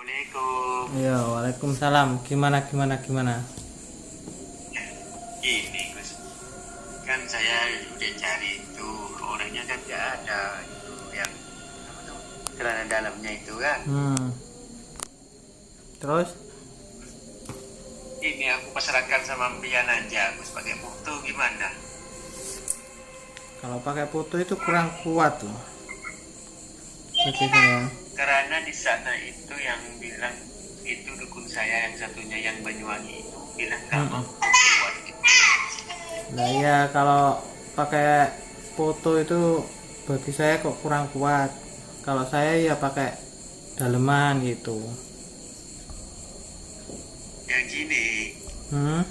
Assalamualaikum. Iya, waalaikumsalam. Gimana? Ini Gus, kan saya udah cari itu orangnya kan nggak ada itu yang apa tuh celana dalamnya itu kan. Terus? Ini aku pasrahkan sama Mbian aja, Gus pakai foto gimana? Kalau pakai foto itu kurang kuat tuh. Bagi saya. Karena di sana itu yang bilang itu dukun saya yang satunya yang Banyuwangi itu bilang nggak mau buat gitu. Nah ya kalau pakai foto itu bagi saya kok kurang kuat. Kalau saya ya pakai daleman gitu. Yang gini, Hmm?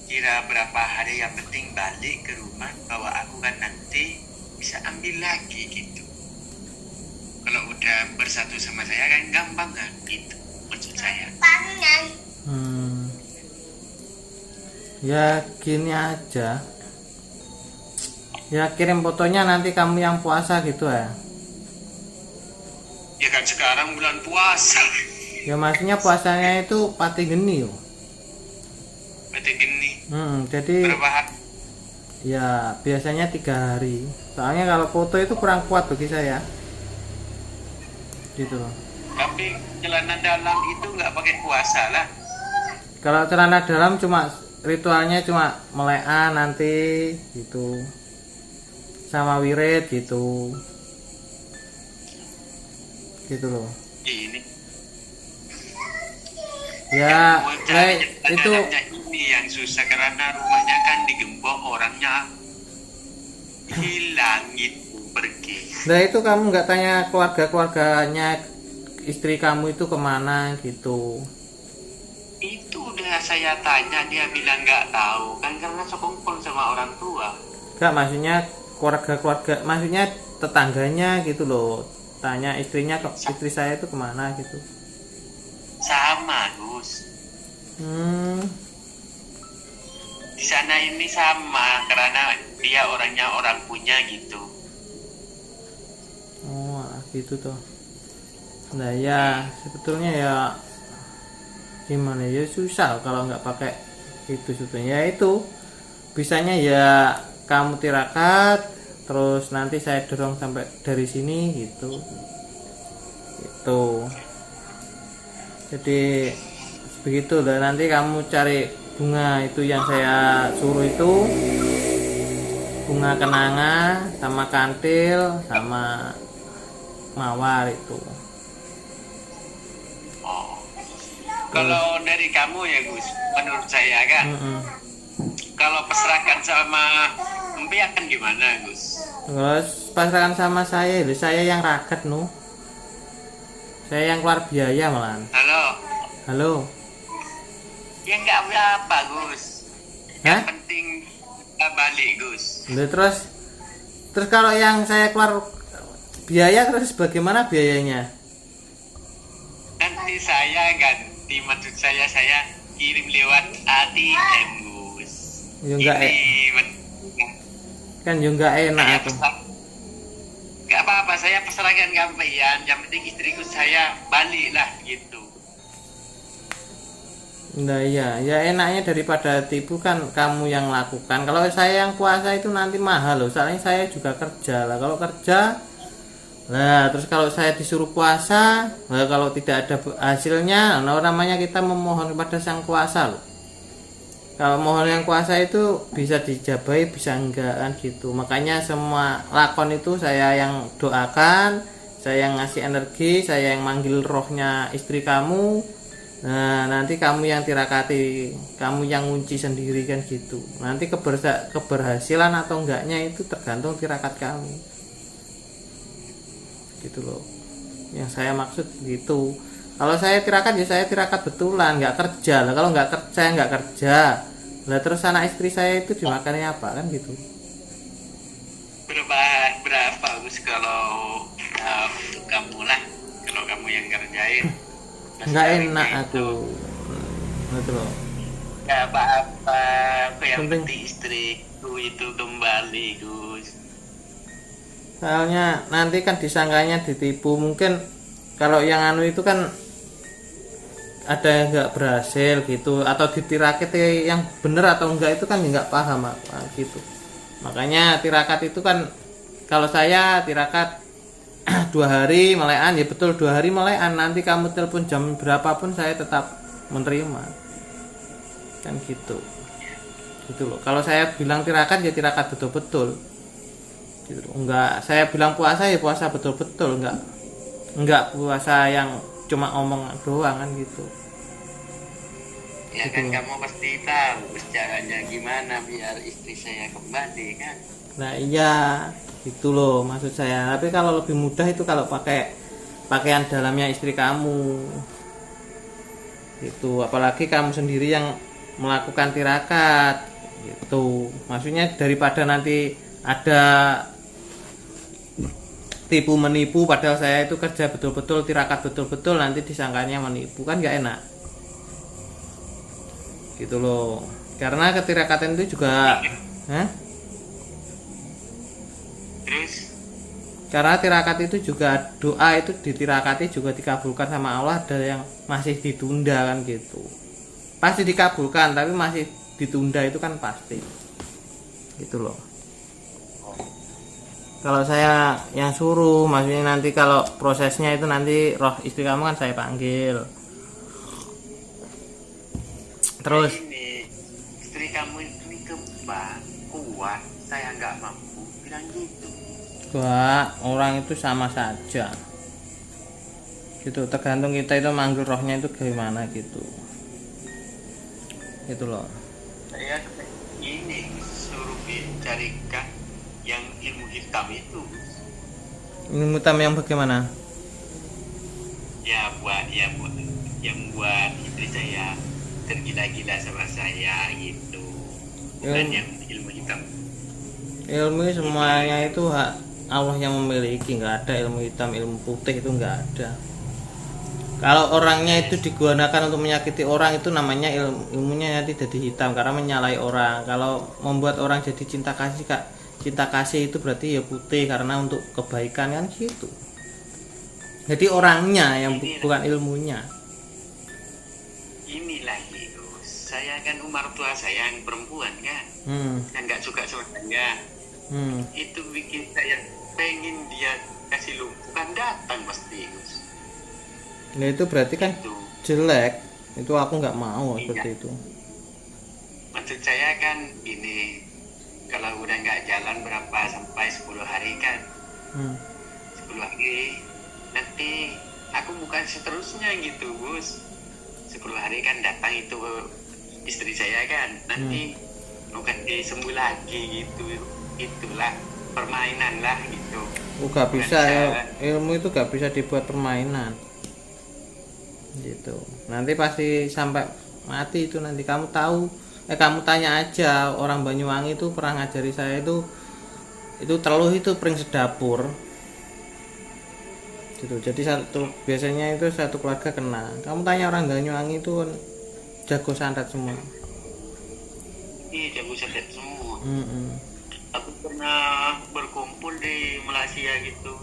kira berapa hari yang penting balik ke rumah bahwa aku kan nanti bisa ambil lagi gitu. Kalau udah bersatu sama saya kan gampang kan gitu maksud saya. Hmm. Ya gini aja. Ya kirim fotonya nanti kamu yang puasa gitu ya. Ya kan sekarang bulan puasa. Ya maksudnya puasanya itu pati geni yo. Berarti gini Jadi berapa hari? ya biasanya 3 hari. Soalnya kalau foto itu kurang kuat bagi saya. Gitu loh. Tapi celana dalam itu nggak pakai puasa lah. Kalau celana dalam cuma ritualnya cuma melekan nanti gitu. Sama wirid gitu. Gitu loh. Ini Ya, mau cari itu dalamnya ini yang susah karena rumahnya kan digembok orangnya hilang gitu pergi. nah itu kamu nggak tanya keluarganya istri kamu itu kemana gitu. Itu udah saya tanya dia bilang nggak tahu kan karena sekumpul sama orang tua. Nggak, maksudnya keluarga maksudnya tetangganya gitu loh. Tanya istrinya istri saya itu kemana gitu. Sama Gus. Di sana ini sama karena dia orangnya orang punya gitu. Oh gitu tuh. Nah ya sebetulnya ya gimana ya susah kalau nggak pakai itu sebetulnya ya itu bisanya ya kamu tirakat terus nanti saya dorong sampai dari sini gitu itu jadi begitu dan nanti kamu cari bunga itu yang saya suruh itu bunga kenanga sama kantil sama mawar itu. Oh. Kalau dari kamu ya Gus, menurut saya kan, kalau pasrahkan sama Mbe akan gimana Gus? Terus pasrahkan sama saya yang raket nu saya yang keluar biaya malahan. Halo. Ya nggak apa Gus. Yang Hah? penting kita balik Gus. Terus kalau yang saya keluar biaya terus bagaimana biayanya? Nanti saya ganti, maksud saya kirim lewat ATM Gus. Ya enggak kan ya enggak enak aku. Nggak apa-apa, saya pasrahkan kalian. Yang penting istriku saya balik lah gitu. Nah iya, ya enaknya daripada tipu kan kamu yang lakukan. Kalau saya yang puasa itu nanti mahal loh. Soalnya saya juga kerja lah. Kalau kerja, lah terus kalau saya disuruh puasa, lah kalau tidak ada hasilnya, nah namanya kita memohon kepada sang kuasa loh. Kalau mohon yang kuasa itu bisa dijabai, bisa enggak kan gitu. Makanya semua lakon itu saya yang doakan, saya yang ngasih energi, saya yang manggil rohnya istri kamu. Nah nanti kamu yang tirakati, kamu yang ngunci sendiri kan gitu. Nanti keberhasilan atau enggaknya itu tergantung tirakat kamu gitu loh. Yang saya maksud gitu. Kalau saya tirakat ya saya tirakat betulan, nggak kerja lah. Kalau nggak kerja lah terus anak istri saya itu dimakannya apa kan gitu. Berapa Gus kalau untuk kamu lah, kalau kamu yang kerjain? Nggak enak aku gitu loh. Nggak apa-apa, yang Penting. penting istriku itu kembali Gus. Soalnya nanti kan disangkanya ditipu, mungkin kalau yang anu itu kan ada yang nggak berhasil gitu, atau ditirakat yang bener atau enggak itu kan nggak paham apa gitu. Makanya tirakat itu kan, kalau saya tirakat 2 hari melekan ya betul, 2 hari melekan, nanti kamu telepon jam berapapun saya tetap menerima, kan gitu loh. Kalau saya bilang tirakat ya tirakat betul-betul gitu loh. Enggak saya bilang puasa ya puasa betul-betul, enggak puasa yang cuma omong doang kan gitu. Ya kan kamu pasti tahu caranya gimana biar istri saya kembali kan. Nah iya itu loh maksud saya. Tapi kalau lebih mudah itu kalau pakai pakaian dalamnya istri kamu itu, apalagi kamu sendiri yang melakukan tirakat gitu. Maksudnya daripada nanti ada tipu menipu, padahal saya itu kerja betul-betul tirakat betul-betul, nanti disangkanya menipu, kan nggak enak gitu loh. Karena ketirakatan itu juga Terus karena tirakat itu juga, doa itu ditirakati juga dikabulkan sama Allah, ada yang masih ditunda kan gitu. Pasti dikabulkan tapi masih ditunda itu kan pasti gitu loh. Kalau saya yang suruh, maksudnya nanti kalau prosesnya itu nanti roh istri kamu kan saya panggil. Terus ini istri kamu ini kebal kuat, saya nggak mampu bilang gitu. wah, orang itu sama saja gitu, tergantung kita itu manggil rohnya itu gimana gitu loh. Saya ini suruh carikan yang ilmu hitam itu. Ini mutam yang bagaimana? Ya buat yang buat istri saya tergila-gila sama saya gitu. Bukan yang ilmu hitam. Ilmu semuanya itu hak Allah yang memiliki, nggak ada ilmu hitam, ilmu putih itu nggak ada. Kalau orangnya itu digunakan untuk menyakiti orang, itu namanya ilmunya nanti jadi hitam karena menyalahi orang. Kalau membuat orang jadi cinta kasih itu berarti ya putih karena untuk kebaikan kan gitu. Jadi orangnya yang bukan ilmunya. Inilah itu. Saya kan umar tua saya yang perempuan kan, yang nggak suka sama saya. Itu bikin saya pengen dia kasih lumpuh, kan datang pasti Gus. Nah itu berarti kan Itu. jelek. Itu aku nggak mau Iya. seperti itu. Maksud saya kan ini, kalau udah nggak jalan berapa sampai 10 hari kan, 10 hari nanti aku bukan seterusnya gitu Gus. 10 hari kan datang itu istri saya kan, nanti bukan disembuh lagi gitu. Itulah permainan lah gitu. Gak Bukan bisa ya, ilmu itu gak bisa dibuat permainan gitu. Nanti pasti sampai mati itu nanti kamu tahu. Kamu tanya aja orang Banyuwangi itu pernah ngajari saya itu teluh itu pring sedapur gitu. Jadi biasanya itu satu keluarga kena. Kamu tanya orang Banyuwangi itu kan jago santet semua. Iya, jago santet semua. Aku pernah berkumpul di Malaysia gitu.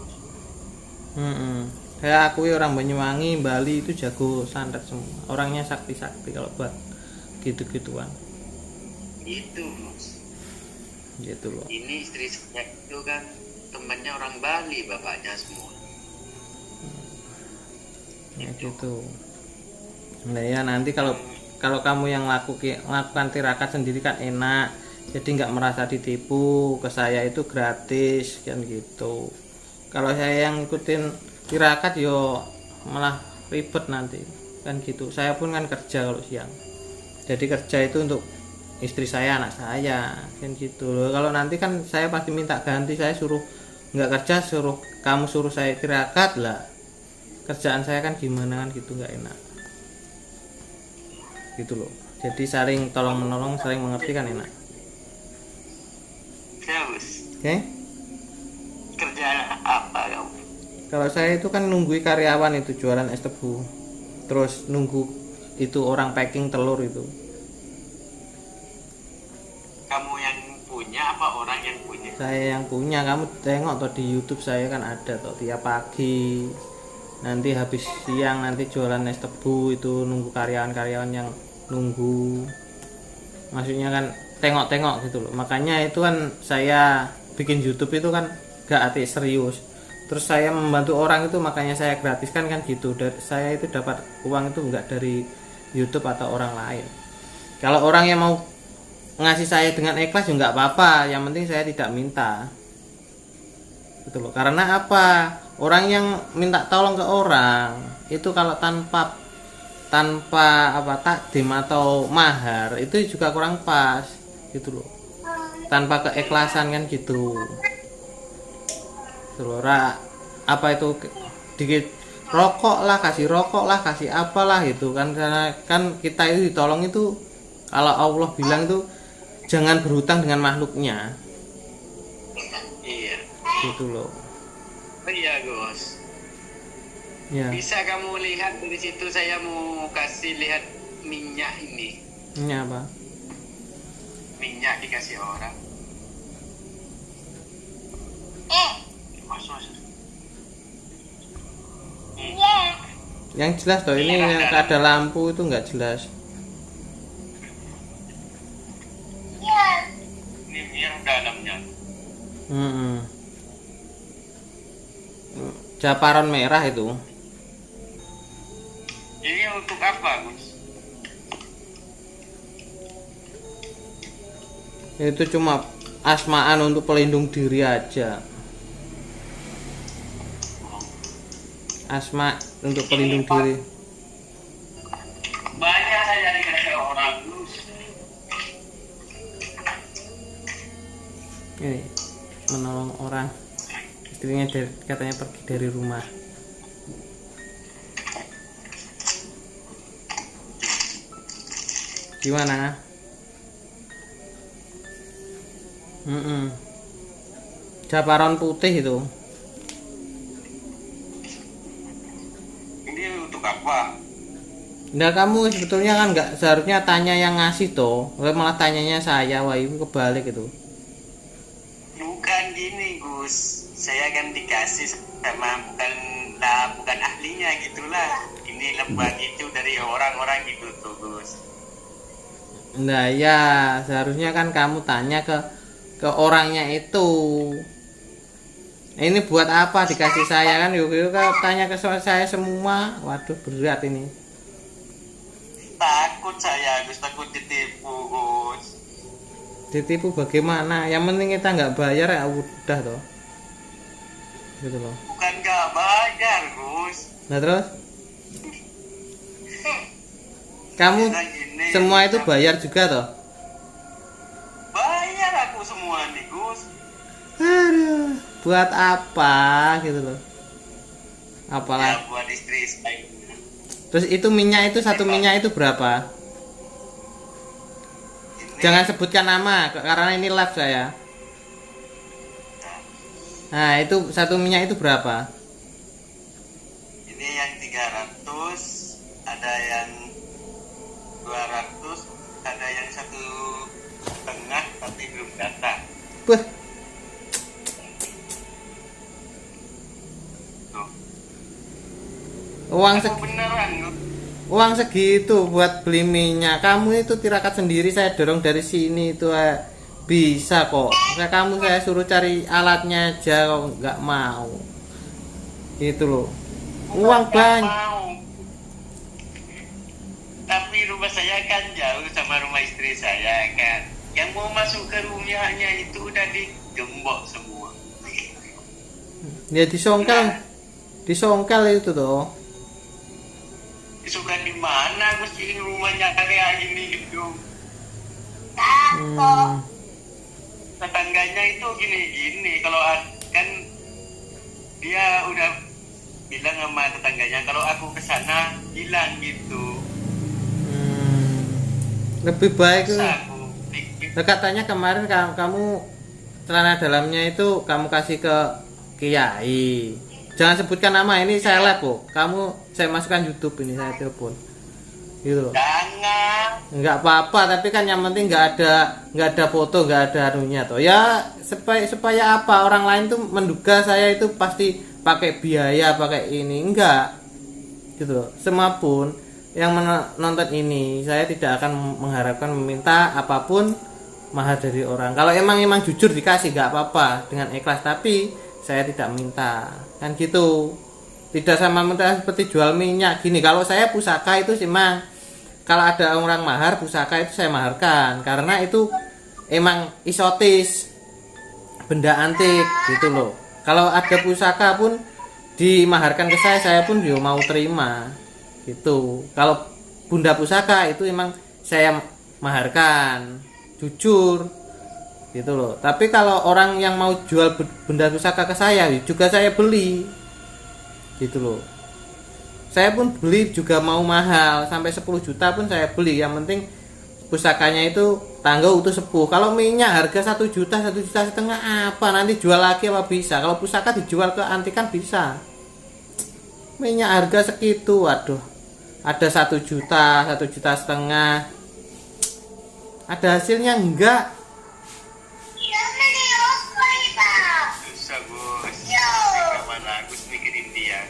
Saya akui orang Banyuwangi, Bali itu jago santet semua. Orangnya sakti-sakti kalau buat gitu-gituan. Itu Mas. Gitu loh. Ini istri saya itu kan temannya orang Bali, bapaknya semua. Ya gitu. Nah ya nanti kalau kamu yang lakukan tirakat sendiri kan enak, jadi nggak merasa ditipu, ke saya itu gratis kan gitu. Kalau saya yang ikutin tirakat yo malah ribet nanti kan gitu. Saya pun kan kerja kalau siang, jadi kerja itu untuk istri saya, anak saya kan gitu loh. Kalau nanti kan saya pasti minta ganti, saya suruh nggak kerja, kamu suruh saya tirakat lah, kerjaan saya kan gimana kan gitu, nggak enak gitu loh. Jadi saling tolong menolong, saling mengerti kan enak. Terus Oke? kerja apa kamu? Kalau saya itu kan nunggui karyawan itu jualan es tebu, terus nunggu itu orang packing telur itu. Kamu yang punya apa orang yang punya? Saya yang punya. Kamu tengok tuh di YouTube saya kan ada tuh tiap pagi nanti habis siang nanti jualan es tebu itu nunggu karyawan-karyawan yang nunggu, maksudnya kan tengok-tengok gitu loh. Makanya itu kan saya bikin YouTube itu kan gak hati serius, terus saya membantu orang itu makanya saya gratiskan kan gitu. Saya itu dapat uang itu enggak dari YouTube atau orang lain. Kalau orang yang mau ngasih saya dengan ikhlas juga nggak apa-apa, yang penting saya tidak minta gitu loh. Karena apa, orang yang minta tolong ke orang itu kalau tanpa apa takdim atau mahar itu juga kurang pas gitu loh, tanpa keikhlasan kan gitu. Selora apa itu dikit rokok lah, kasih apalah gitu kan, karena kan kita itu ditolong itu kalau Allah bilang itu jangan berhutang dengan makhluknya. Iya. Gitu loh. Oh iya Gus. Ya. Bisa kamu lihat dari situ, saya mau kasih lihat minyak ini. Ini apa? Minyak dikasih orang. Masuk. Yang jelas toh ini yang ada lampu itu nggak jelas. Ini minyak dalamnya. Japaron merah itu. Ini untuk apa Gus? Itu cuma asmaan untuk pelindung diri aja. Asma untuk pelindung diri. Banyak saya dikasih orang Gus. Ini menolong orang, istrinya katanya pergi dari rumah. Gimana? Japaron putih itu. Ini untuk apa? Nah kamu sebetulnya kan nggak seharusnya tanya yang ngasih toh, malah tanyanya saya. Wah itu kebalik itu. Bukan gini Gus, saya kan dikasih sama bukan ahlinya gitulah. Ini lembaga itu dari orang-orang gitu tuh Gus. Nah ya seharusnya kan kamu tanya ke orangnya itu. Ini buat apa dikasih saya kan? Yuk tanya ke saya semua. Waduh berat ini. Takut saya Gus, takut ditipu Gus. Ditipu bagaimana? Yang penting kita nggak bayar ya udah toh. Gitu loh. Bukan nggak bayar Gus. Nah terus? Kamu Gini, semua itu bayar juga toh? bayar aku semua nih Gus. Aduh, buat apa gitu loh? Ya Apalah. buat istri saya. Terus itu minyak itu satu minyak itu berapa? Ini, Jangan sebutkan nama karena ini live saya. Nah, itu satu minyak itu berapa? ini yang 300, ada yang 200, ada yang 1,5 tapi belum datang. Wah, Tuh. uang Aku beneran Gus. uang segitu buat beli minyak. Kamu itu tirakat sendiri, saya dorong dari sini itu bisa kok. Nah, kamu saya suruh cari alatnya aja kok nggak mau. Gitu loh. Uang Nggak banyak. mau. Tapi rumah saya kan jauh sama rumah istri saya kan. Yang mau masuk ke rumahnya itu udah digembok semua. Ya disongkel. Disongkel itu toh. Suka di mana Gus, ini rumahnya kayak gini gitu. Tetangganya itu gini-gini, kalau kan dia udah bilang sama tetangganya kalau aku kesana hilang gitu. Lebih baik Terus aku pikir, katanya kemarin kamu celana dalamnya itu kamu kasih ke kiai. Jangan sebutkan nama, ini saya live kok. Saya masukkan YouTube ini, saya telepon. Gitu loh. jangan. Enggak apa-apa, tapi kan yang penting nggak ada foto, nggak ada anunya toh. Ya supaya apa orang lain tuh menduga saya itu pasti pakai biaya, pakai ini, enggak gitu loh. Semua pun yang menonton ini, saya tidak akan mengharapkan meminta apapun mahar dari orang. Kalau emang jujur dikasih nggak apa-apa dengan ikhlas, tapi saya tidak minta, kan gitu. Tidak sama minta seperti jual minyak gini. Kalau saya pusaka itu memang kalau ada orang mahar pusaka itu saya maharkan karena itu emang isotis, benda antik gitu loh. Kalau ada pusaka pun dimaharkan ke saya pun juga mau terima gitu. Kalau bunda pusaka itu emang saya maharkan jujur gitu loh. Tapi kalau orang yang mau jual benda pusaka ke saya juga saya beli gitu loh. Saya pun beli juga mau mahal, sampai 10 juta pun saya beli. Yang penting pusakanya itu tangguh utuh sepuh. Kalau minyak harga 1 juta, 1,5 juta apa nanti jual lagi apa bisa? Kalau pusaka dijual ke antikan bisa. Minyak harga segitu, waduh. Ada 1 juta, 1,5 juta. Ada hasilnya enggak? Susah bos. Kapan Agus mikirin dia.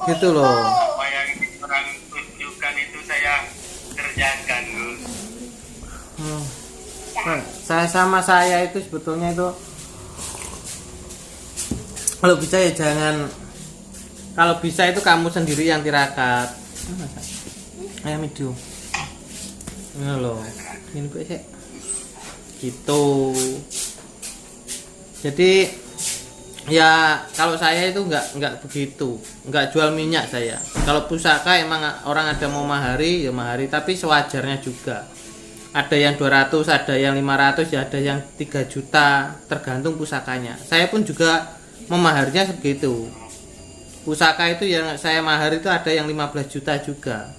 Gitu loh. Apa yang orang tunjukkan itu saya kerjakan Gus. Saya sama saya itu sebetulnya itu kalau bisa ya jangan, kalau bisa itu kamu sendiri yang tirakat. Ayam itu ini loh, ini gue sih gitu. Jadi ya kalau saya itu nggak begitu, nggak jual minyak saya. Kalau pusaka emang orang ada mau mahari ya mahari, tapi sewajarnya juga. Ada yang 200, ada yang 500, ya ada yang 3 juta, tergantung pusakanya. Saya pun juga memaharnya segitu. Pusaka itu yang saya mahar itu ada yang 15 juta juga.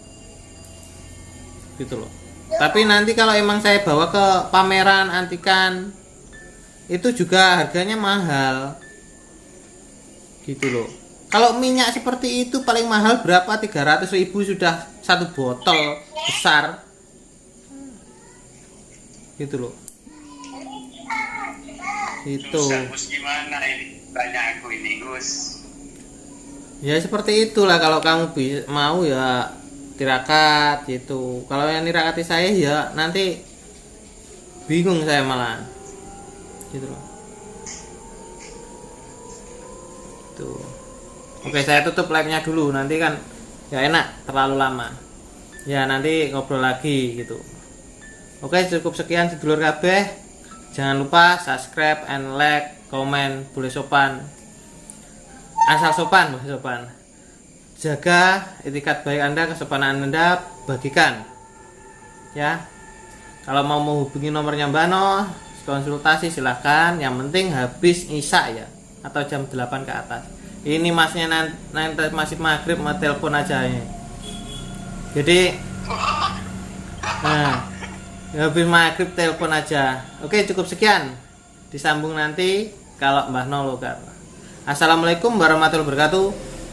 Gitu loh. Tapi nanti kalau emang saya bawa ke pameran antikan itu juga harganya mahal. Gitu loh. Kalau minyak seperti itu paling mahal berapa? 300.000 sudah satu botol besar. Gitu loh. Itu. Gus gimana ini? Tanya aku ini Gus. Ya seperti itulah, kalau kamu mau ya tirakat gitu. Kalau yang nirakati saya ya nanti bingung saya malah. Gitu loh. Tuh. Oke, saya tutup live-nya dulu, nanti kan ya enak terlalu lama. Ya nanti ngobrol lagi gitu. Oke, cukup sekian sedulur kabeh. Jangan lupa subscribe and like, komen, boleh sopan. Asal sopan, boleh sopan. Jaga etikat baik Anda, kesopanan Anda, bagikan. Ya. Kalau mau menghubungi nomornya Mbak No, konsultasi silahkan. Yang penting habis isya ya, atau jam 8 ke atas. Ini masnya nanti masih maghrib mau telepon aja ini. Jadi nah, habis maghrib telepon aja. Oke, cukup sekian. Disambung nanti kalau Mbah No logar. Assalamualaikum warahmatullahi wabarakatuh.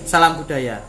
Salam budaya.